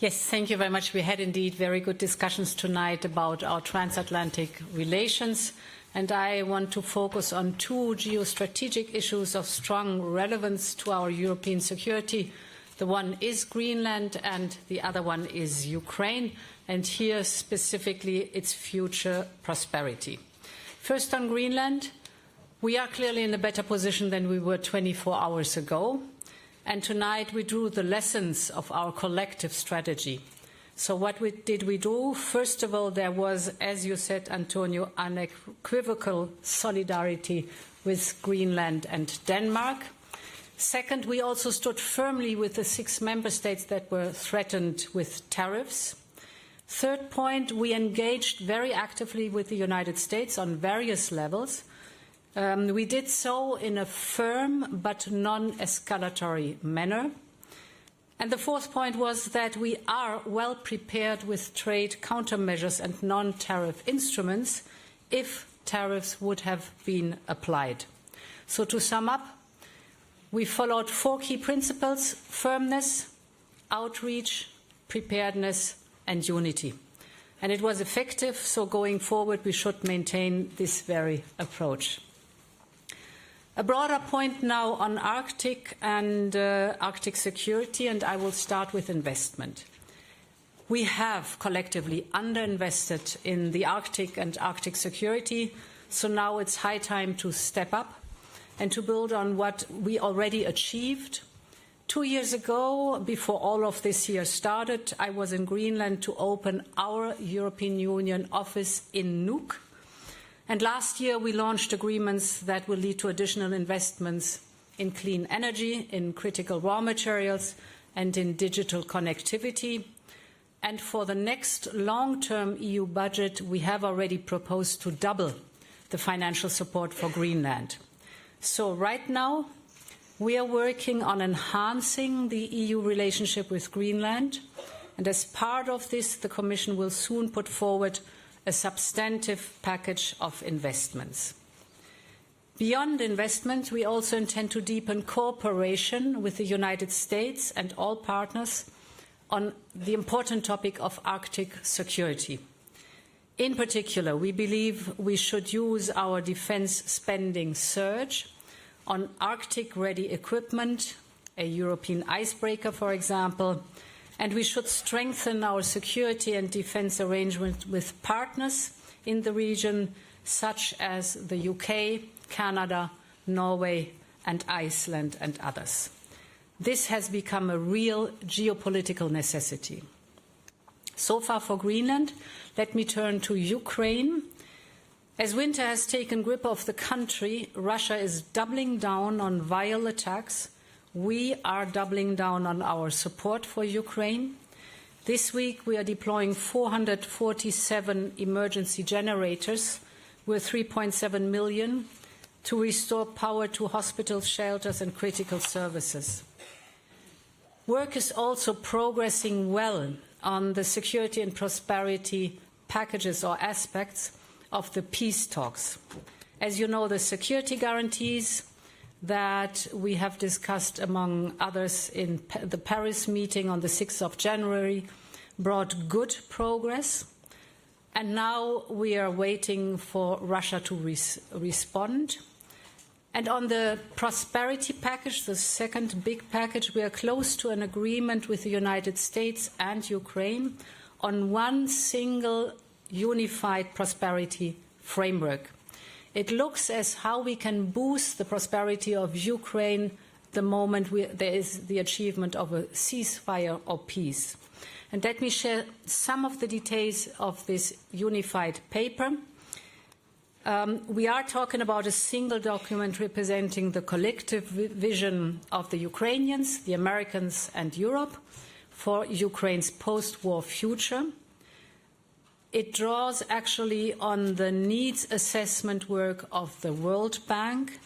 Yes, thank you very much. We had indeed very good discussions tonight about our transatlantic relations, and I want to focus on two geostrategic issues of strong relevance to our European security. The one is Greenland and the other one is Ukraine, and here specifically its future prosperity. First on Greenland, we are clearly in a better position than we were 24 hours ago. And tonight we drew the lessons of our collective strategy. So what did we do? First of all, there was, as you said, Antonio, unequivocal solidarity with Greenland and Denmark. Second, we also stood firmly with the 6 member states that were threatened with tariffs. Third point, we engaged very actively with the United States on various levels. We did so in a firm but non-escalatory manner. And the fourth point was that we are well prepared with trade countermeasures and non-tariff instruments if tariffs would have been applied. So to sum up, we followed 4 key principles: firmness, outreach, preparedness, and unity. And it was effective, so going forward we should maintain this very approach. A broader point now on Arctic and Arctic security, and I will start with investment. We have collectively underinvested in the Arctic and Arctic security, so now it's high time to step up and to build on what we already achieved. 2 years ago, before all of this year started, I was in Greenland to open our European Union office in Nuuk. And last year, we launched agreements that will lead to additional investments in clean energy, in critical raw materials, and in digital connectivity. And for the next long-term EU budget, we have already proposed to double the financial support for Greenland. So right now, we are working on enhancing the EU relationship with Greenland. And as part of this, the Commission will soon put forward a substantive package of investments. Beyond investment, we also intend to deepen cooperation with the United States and all partners on the important topic of Arctic security. In particular, we believe we should use our defense spending surge on Arctic-ready equipment, a European icebreaker, for example, and we should strengthen our security and defence arrangement with partners in the region, such as the UK, Canada, Norway, and Iceland, and others. This has become a real geopolitical necessity. So far for Greenland, let me turn to Ukraine. As winter has taken grip of the country, Russia is doubling down on vile attacks. We are doubling down on our support for Ukraine. This week we are deploying 447 emergency generators worth 3.7 million to restore power to hospitals, shelters and critical services. Work is also progressing well on the security and prosperity packages or aspects of the peace talks. As you know, the security guarantees that we have discussed, among others, in the Paris meeting on the 6th of January, brought good progress. And now we are waiting for Russia to respond. And on the prosperity package, the second big package, we are close to an agreement with the United States and Ukraine on one single unified prosperity framework. It looks as how we can boost the prosperity of Ukraine the moment there is the achievement of a ceasefire or peace. And let me share some of the details of this unified paper. We are talking about a single document representing the collective vision of the Ukrainians, the Americans and Europe for Ukraine's post-war future. It draws actually on the needs assessment work of the World Bank,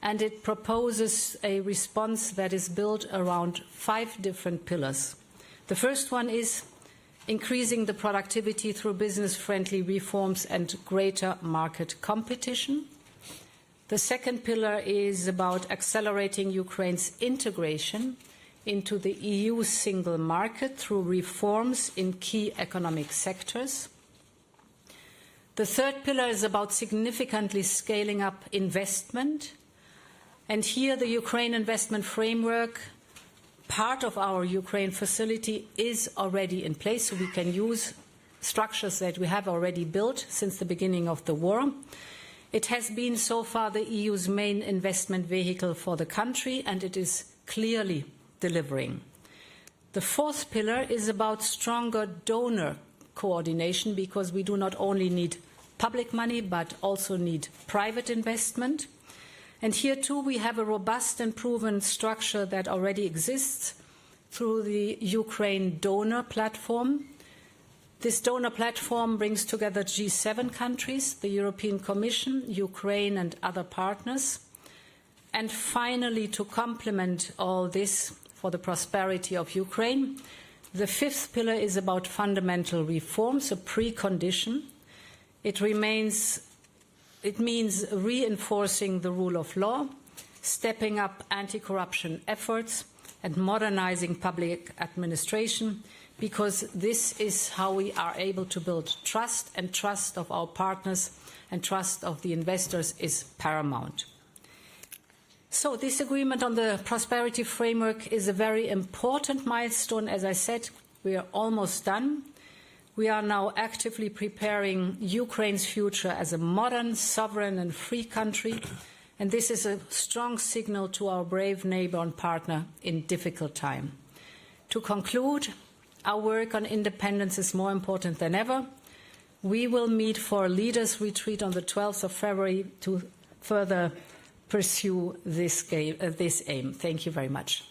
and it proposes a response that is built around 5 different pillars. The first one is increasing the productivity through business-friendly reforms and greater market competition. The second pillar is about accelerating Ukraine's integration into the EU single market through reforms in key economic sectors. The third pillar is about significantly scaling up investment. And here the Ukraine investment framework, part of our Ukraine facility, is already in place, so we can use structures that we have already built since the beginning of the war. It has been so far the EU's main investment vehicle for the country, and it is clearly delivering. The fourth pillar is about stronger donor coordination, because we do not only need public money but also need private investment. And here too we have a robust and proven structure that already exists through the Ukraine donor platform. This donor platform brings together G7 countries, the European Commission, Ukraine and other partners. And finally, to complement all this for the prosperity of Ukraine, the fifth pillar is about fundamental reforms, a precondition. It means reinforcing the rule of law, stepping up anti-corruption efforts and modernizing public administration, because this is how we are able to build trust, and trust of our partners and trust of the investors is paramount. So this agreement on the prosperity framework is a very important milestone. As I said, we are almost done. We are now actively preparing Ukraine's future as a modern, sovereign and free country, and this is a strong signal to our brave neighbour and partner in difficult time. To conclude, our work on independence is more important than ever. We will meet for a leaders' retreat on the 12th of February to further pursue this aim. Thank you very much.